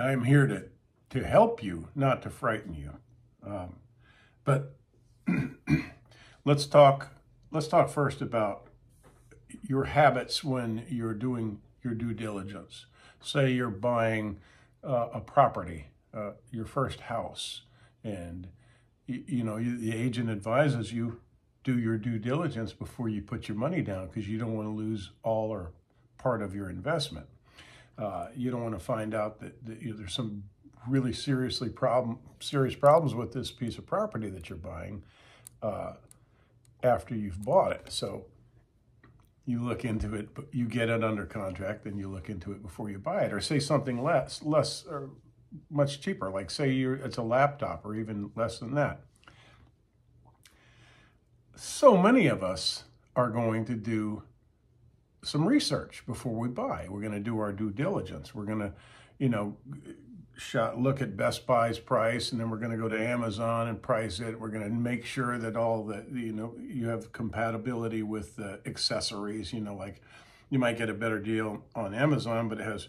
I'm here to help you, not to frighten you. But let's talk first about your habits when you're doing your due diligence. Say you're buying a property, your first house, and the agent advises you do your due diligence before you put your money down because you don't want to lose all or part of your investment. You don't want to find out that there's some really serious problems with this piece of property that you're buying after you've bought it. So you look into it, but you get it under contract, then you look into it before you buy it. Or say something less or much cheaper, like say it's a laptop or even less than that. So many of us are going to do some research before we buy. We're going to do our due diligence. We're going to, look at Best Buy's price, and then we're going to go to Amazon and price it. We're going to make sure that all the, you have compatibility with the accessories, like you might get a better deal on Amazon, but it has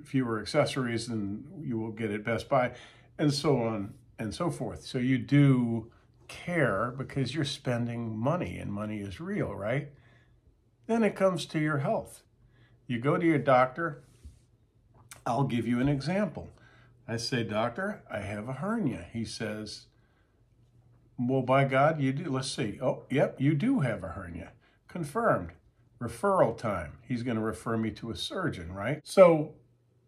fewer accessories than you will get at Best Buy, and so on and so forth. So you do care because you're spending money, and money is real, right? Then it comes to your health. You go to your doctor. I'll give you an example. I say, doctor, I have a hernia. He says, well, by God, you do. Let's see. Oh, yep, you do have a hernia. Confirmed. Referral time. He's going to refer me to a surgeon, right? So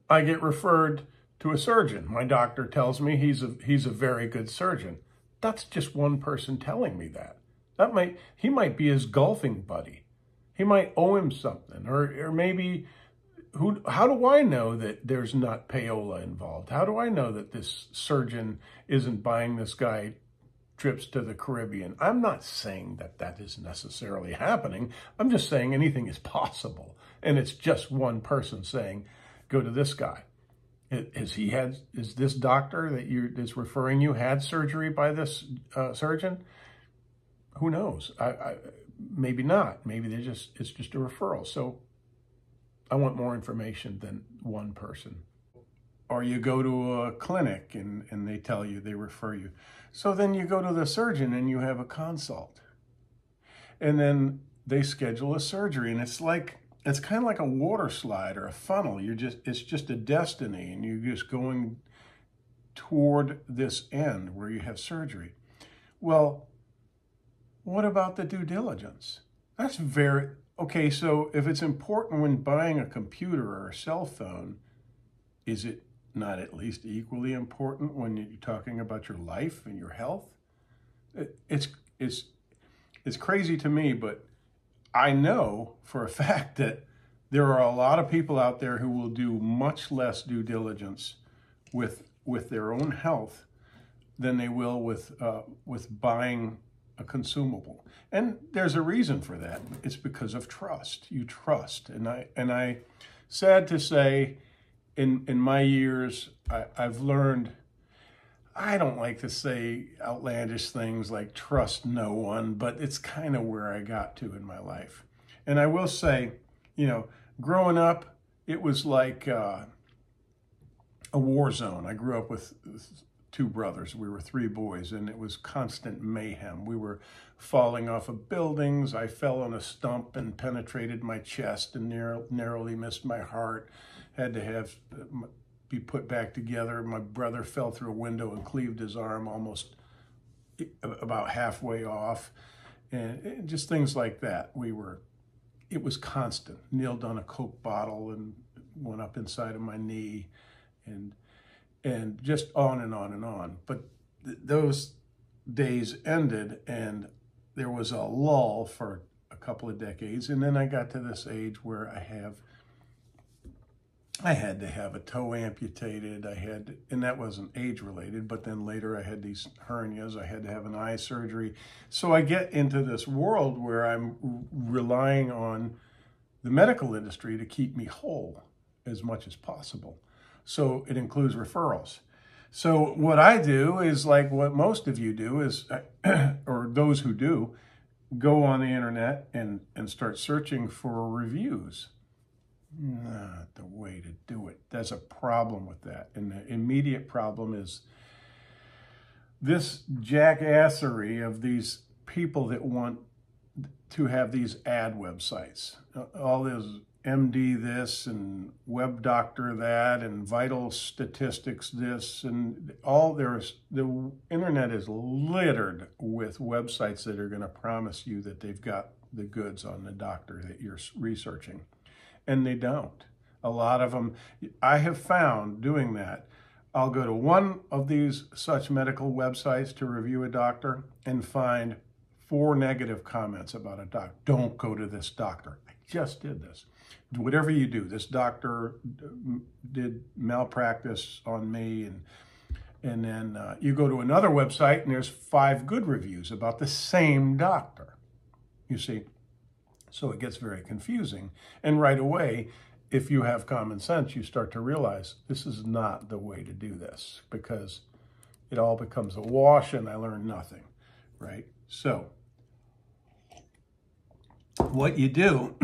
I get referred to a surgeon. My doctor tells me he's a very good surgeon. That's just one person telling me that. He might be his golfing buddy. He might owe him something, or maybe, how do I know that there's not payola involved? How do I know that this surgeon isn't buying this guy trips to the Caribbean? I'm not saying that is necessarily happening. I'm just saying anything is possible. And it's just one person saying, go to this guy. Is this doctor that is referring you had surgery by this surgeon? Who knows? Maybe not. Maybe it's just a referral. So I want more information than one person. Or you go to a clinic and they tell you, they refer you. So then you go to the surgeon and you have a consult. And then they schedule a surgery, and it's kind of like a water slide or a funnel. It's just a destiny, and you're just going toward this end where you have surgery. Well, what about the due diligence? That's okay. So if it's important when buying a computer or a cell phone, is it not at least equally important when you're talking about your life and your health? It's crazy to me, but I know for a fact that there are a lot of people out there who will do much less due diligence with their own health than they will with buying a consumable. And there's a reason for that. It's because of trust. You trust. And I sad to say, in my years, I've learned, I don't like to say outlandish things like trust no one, but it's kind of where I got to in my life. And I will say, growing up, it was like a war zone. I grew up with two brothers. We were three boys, and it was constant mayhem. We were falling off of buildings. I fell on a stump and penetrated my chest and narrowly missed my heart. Had to be put back together. My brother fell through a window and cleaved his arm almost about halfway off, and just things like that. It was constant. Kneeled on a Coke bottle and went up inside of my knee, and just on and on and on. But those days ended, and there was a lull for a couple of decades, and then I got to this age where I had to have a toe amputated. And that wasn't age related, but then later I had these hernias. I had to have an eye surgery. So I get into this world where I'm relying on the medical industry to keep me whole as much as possible. So it includes referrals. So what I do is like what most of you do is, or those who do, go on the internet and start searching for reviews. not the way to do it. There's a problem with that. And the immediate problem is this jackassery of these people that want to have these ad websites. All this MD this and web doctor that and vital statistics this and all the internet is littered with websites that are going to promise you that they've got the goods on the doctor that you're researching. And they don't. A lot of them, I have found doing that, I'll go to one of these such medical websites to review a doctor and find 4 negative comments about a doctor. Don't go to this doctor. I just did this. Whatever you do, this doctor did malpractice on me, and then you go to another website and there's 5 good reviews about the same doctor. You see, so it gets very confusing. And right away, if you have common sense, you start to realize this is not the way to do this, because it all becomes a wash and I learn nothing, right? So what you do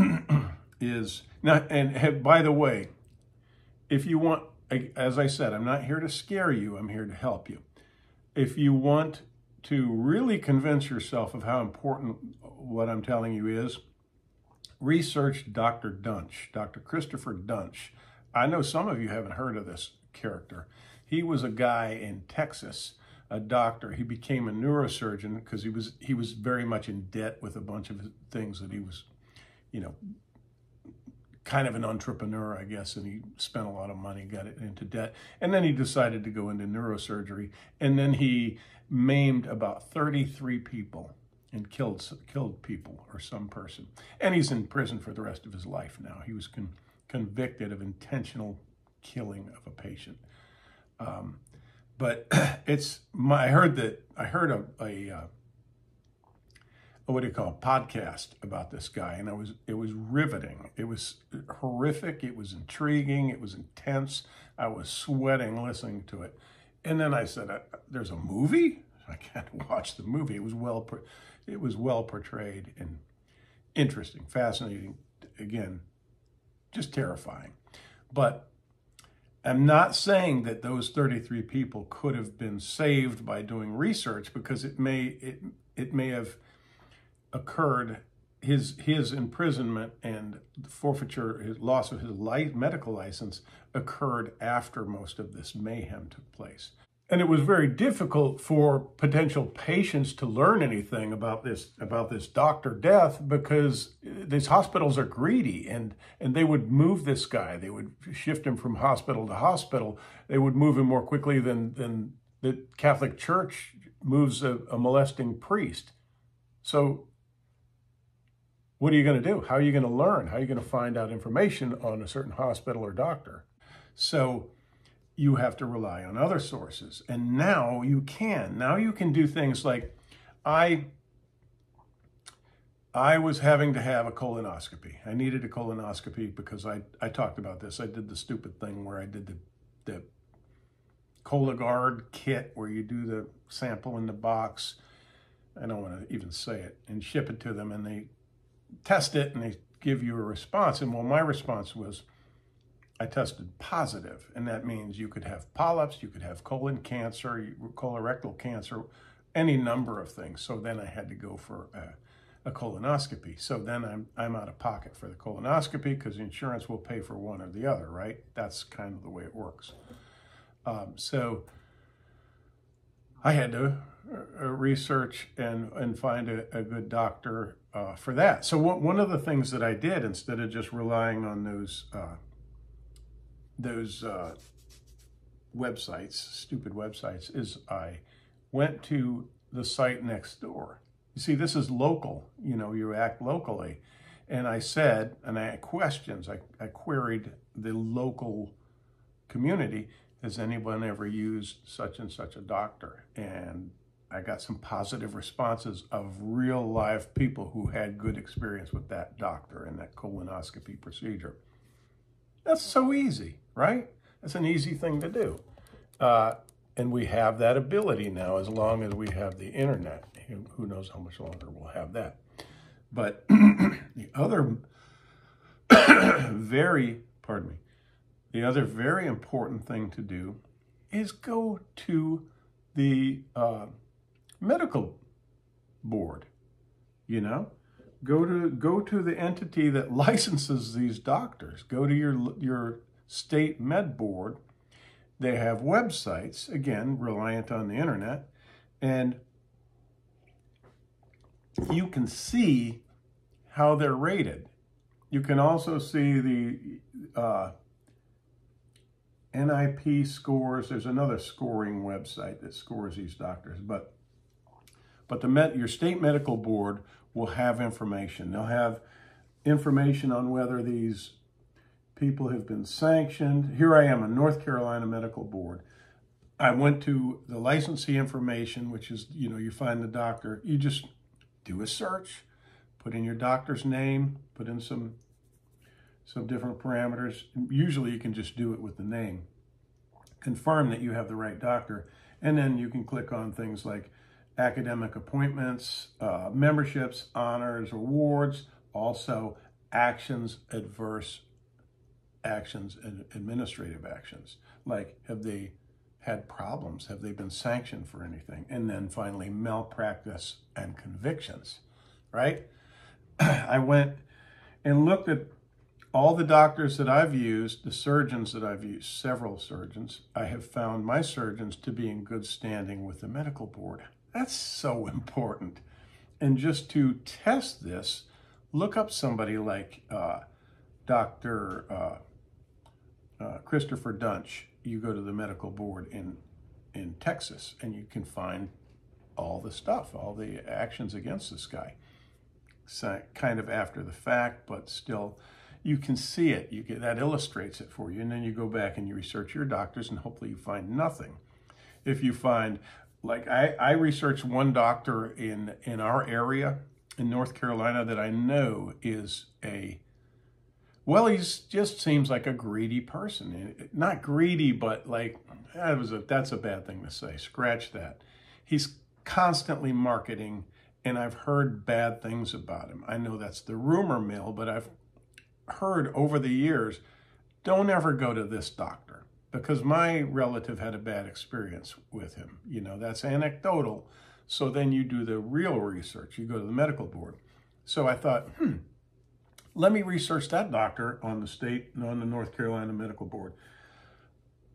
is, now, and by the way, if you want, as I said, I'm not here to scare you, I'm here to help you. If you want to really convince yourself of how important what I'm telling you is, research Dr. Duntsch, Dr. Christopher Daniel. I know some of you haven't heard of this character. He was a guy in Texas, a doctor. He became a neurosurgeon because he was very much in debt with a bunch of things that he was, you know, kind of an entrepreneur, I guess, and he spent a lot of money, got it into debt. And then he decided to go into neurosurgery. And then he maimed about 33 people and killed people or some person. And he's in prison for the rest of his life now. He was convicted of intentional killing of a patient. But I heard a what do you call it, podcast about this guy, and it was riveting. It was horrific. It was intriguing. It was intense. I was sweating listening to it. And then I said, "There's a movie? I can't watch the movie." It was well portrayed and interesting, fascinating. Again, just terrifying. But I'm not saying that those 33 people could have been saved by doing research, because it may have occurred, his imprisonment and forfeiture, his loss of his medical license occurred after most of this mayhem took place. And it was very difficult for potential patients to learn anything about this doctor death, because these hospitals are greedy, and they would move this guy. They would shift him from hospital to hospital. They would move him more quickly than the Catholic Church moves a molesting priest. So what are you going to do? How are you going to learn? How are you going to find out information on a certain hospital or doctor? So you have to rely on other sources. And now you can. Now you can do things like, I was having to have a colonoscopy. I needed a colonoscopy because I talked about this. I did the stupid thing where I did the Cologuard kit, where you do the sample in the box. I don't want to even say it, and ship it to them, and they test it and they give you a response. And well, my response was, I tested positive, and that means you could have polyps, you could have colon cancer, colorectal cancer, any number of things. So then I had to go for a colonoscopy. So then I'm out of pocket for the colonoscopy, because insurance will pay for one or the other, right? That's kind of the way it works. So I had to research and find a good doctor for that. So one of the things that I did, instead of just relying on those websites, stupid websites, is I went to the site next door. You see, this is local, you act locally. And I said, and I had questions, I queried the local community, has anyone ever used such and such a doctor? And I got some positive responses of real live people who had good experience with that doctor and that colonoscopy procedure. That's so easy, right? That's an easy thing to do. And we have that ability now, as long as we have the internet. Who knows how much longer we'll have that. But the other very pardon me. The other very important thing to do is go to the medical board, you know? Go to the entity that licenses these doctors. Go to your state med board. They have websites, again, reliant on the internet, and you can see how they're rated. You can also see the NIP scores. There's another scoring website that scores these doctors, but your state medical board will have information. They'll have information on whether these people have been sanctioned. Here I am, a North Carolina Medical Board. I went to the licensee information, which is, you find the doctor. You just do a search, put in your doctor's name, put in some different parameters. Usually you can just do it with the name. Confirm that you have the right doctor, and then you can click on things like academic appointments, memberships, honors, awards, also actions, adverse actions, and administrative actions. Like, have they had problems? Have they been sanctioned for anything? And then finally, malpractice and convictions, right? I went and looked at all the doctors that I've used, the surgeons that I've used, several surgeons. I have found my surgeons to be in good standing with the medical board. That's so important. And just to test this, look up somebody like Dr. Christopher Daniel. You go to the medical board in Texas, and you can find all the stuff, all the actions against this guy. So kind of after the fact, but still, you can see it. That illustrates it for you, and then you go back and you research your doctors, and hopefully you find nothing. If you find, like I researched one doctor in our area in North Carolina that I know is he just seems like a greedy person. Not greedy, but like, that's a bad thing to say. Scratch that. He's constantly marketing, and I've heard bad things about him. I know that's the rumor mill, but I've heard over the years, don't ever go to this doctor, because my relative had a bad experience with him. That's anecdotal. So then you do the real research. You go to the medical board. So I thought, let me research that doctor on the North Carolina Medical Board.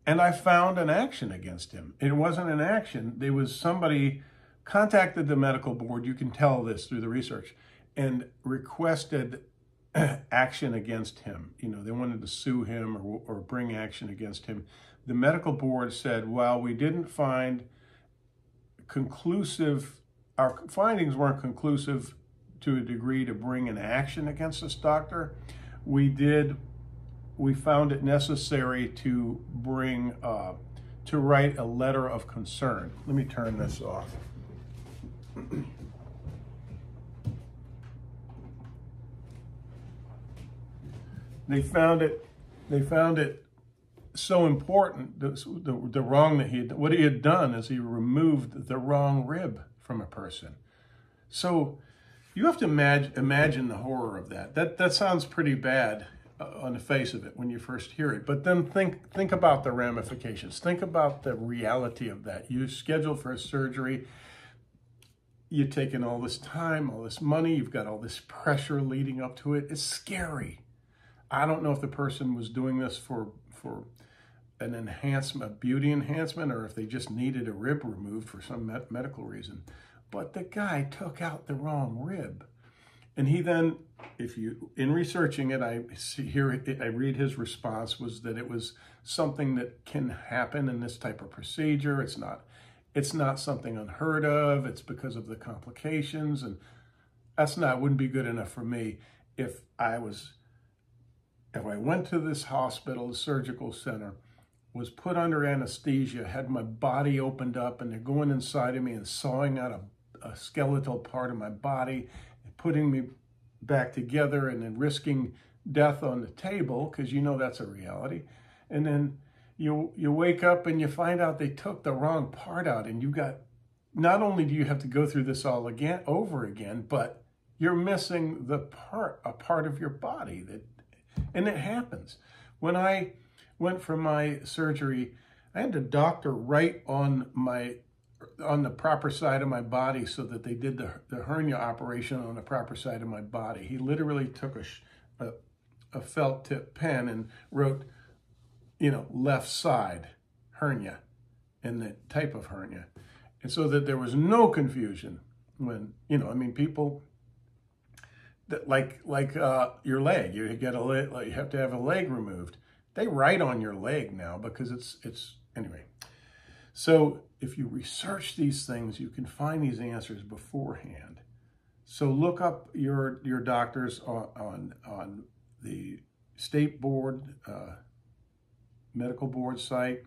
And I found an action against him. It wasn't an action. There was somebody contacted the medical board. You can tell this through the research, and requested action against him. They wanted to sue him or bring action against him. The medical board said, well, we didn't find our findings weren't conclusive to a degree to bring an action against this doctor. We found it necessary to write a letter of concern. Let me turn this off. They found it so important, the wrong that what he had done is he removed the wrong rib from a person. So you have to imagine the horror of that. That sounds pretty bad on the face of it when you first hear it, but then think about the ramifications. Think about the reality of that. You schedule for a surgery, you've taken all this time, all this money, you've got all this pressure leading up to it. It's scary. I don't know if the person was doing this for an enhancement, a beauty enhancement, or if they just needed a rib removed for some medical reason. But the guy took out the wrong rib. And he then, in researching it, I read his response was that it was something that can happen in this type of procedure. It's not something unheard of. It's because of the complications. And wouldn't be good enough for me if I went to this hospital, the surgical center, was put under anesthesia, had my body opened up, and they're going inside of me and sawing out a skeletal part of my body, and putting me back together, and then risking death on the table, because that's a reality. And then you wake up and you find out they took the wrong part out, and not only do you have to go through this all over again, but you're missing a part of your body and it happens. When I went for my surgery, I had a doctor write on the proper side of my body so that they did the hernia operation on the proper side of my body. He literally took a felt tip pen and wrote, left side hernia and the type of hernia. And so that there was no confusion when, people that like your leg, you get a leg, you have to have a leg removed. They write on your leg now because it's anyway. So if you research these things, you can find these answers beforehand. So look up your doctors on the state board, medical board site.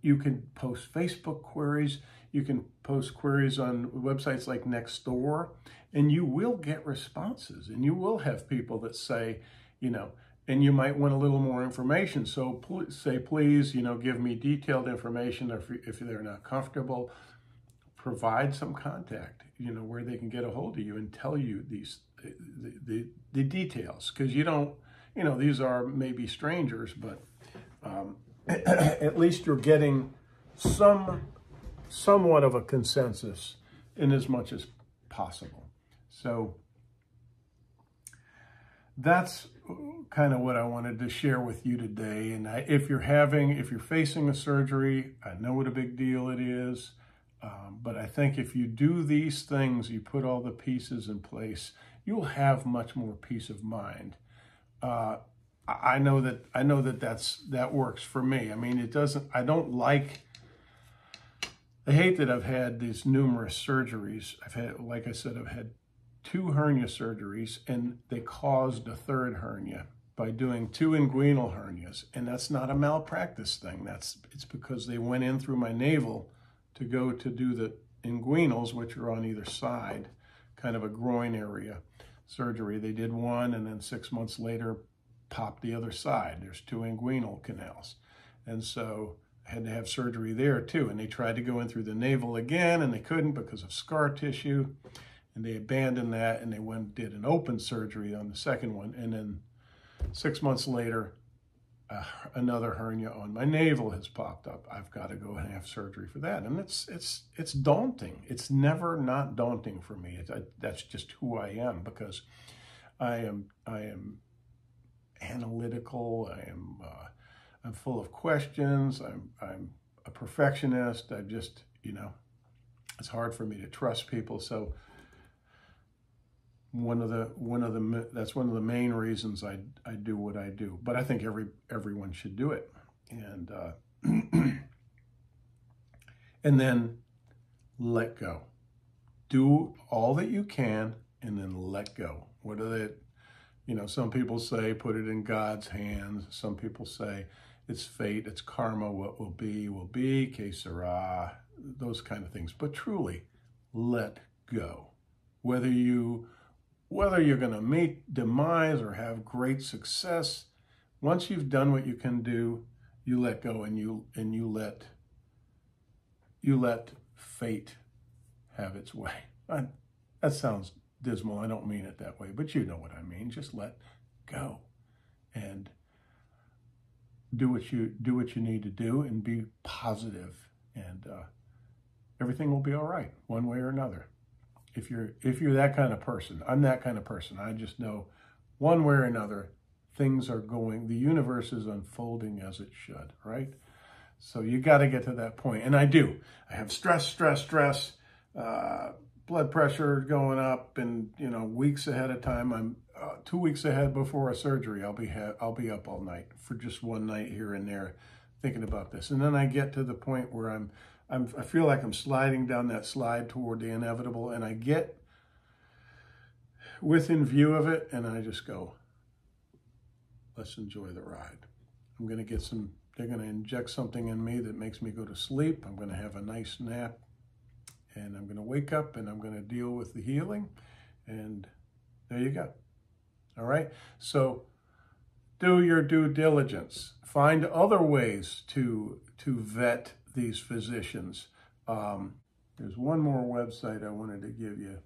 You can post Facebook queries. You can post queries on websites like Nextdoor, and you will get responses. And you will have people that say, and you might want a little more information. So please, give me detailed information. If they're not comfortable, provide some contact, where they can get a hold of you and tell you the details. Because these are maybe strangers, but at least you're getting somewhat of a consensus in as much as possible. So that's kind of what I wanted to share with you today. And if you're facing a surgery, I know what a big deal it is. But I think if you do these things, you put all the pieces in place, you'll have much more peace of mind. I know that works for me. I mean, I hate that I've had these numerous surgeries. Like I said, I've had 2 hernia surgeries, and they caused a 3rd hernia by doing 2 inguinal hernias. And that's not a malpractice thing. It's because they went in through my navel to go to do the inguinals, which are on either side, kind of a groin area surgery. They did one, and then 6 months later, popped the other side. There's 2 inguinal canals. And so I had to have surgery there too. And they tried to go in through the navel again, and they couldn't because of scar tissue. And they abandoned that, and they went and did an open surgery on the second one. And then 6 months later, another hernia on my navel has popped up. I've got to go and have surgery for that. And it's daunting. It's never not daunting for me. That's just who I am, because I am analytical. I'm full of questions. I'm a perfectionist. It's hard for me to trust people. So that's one of the main reasons I do what I do. But I think everyone should do it, and and then let go. Do all that you can, and then let go. Some people say put it in God's hands. Some people say it's fate, it's karma. What will be, que sera, those kind of things. But truly, let go. Whether you're going to meet demise or have great success, once you've done what you can do, you let go, and you let fate have its way. That sounds dismal. I don't mean it that way, but you know what I mean. Just let go and do what you need to do, and be positive, and everything will be all right, one way or another. If you're that kind of person, I'm that kind of person. I just know one way or another, things are going, the universe is unfolding as it should, right? So you got to get to that point. And I do. I have stress, blood pressure going up, and weeks ahead of time. I'm 2 weeks ahead before a surgery. I'll be up all night for just one night here and there, thinking about this. And then I get to the point where I feel like I'm sliding down that slide toward the inevitable, and I get within view of it, and I just go, let's enjoy the ride. They're going to inject something in me that makes me go to sleep. I'm going to have a nice nap, and I'm going to wake up, and I'm going to deal with the healing, and there you go. All right? So do your due diligence. Find other ways to vet these physicians. There's one more website I wanted to give you.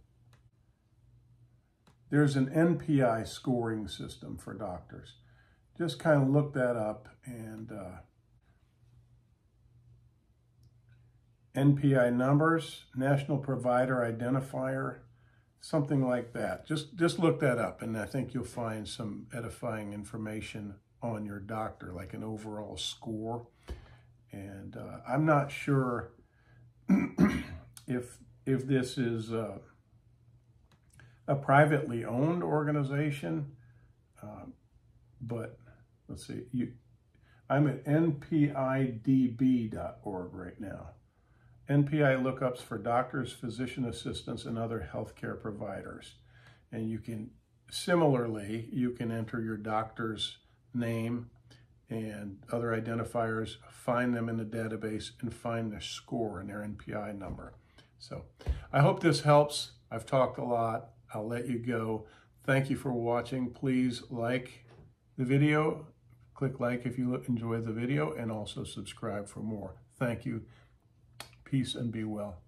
there's an NPI scoring system for doctors. Just kind of look that up, and NPI numbers, National Provider Identifier, something like that. Just look that up, and I think you'll find some edifying information on your doctor, like an overall score. And I'm not sure if this is a privately owned organization, but let's see. I'm at npidb.org right now. NPI lookups for doctors, physician assistants, and other healthcare providers. And you can, similarly, you can enter your doctor's name and other identifiers, find them in the database, and find their score and their NPI number. So I hope this helps. I've talked a lot. I'll let you go. Thank you for watching. Please like the video. Click like if you enjoyed the video, and also subscribe for more. Thank you. Peace and be well.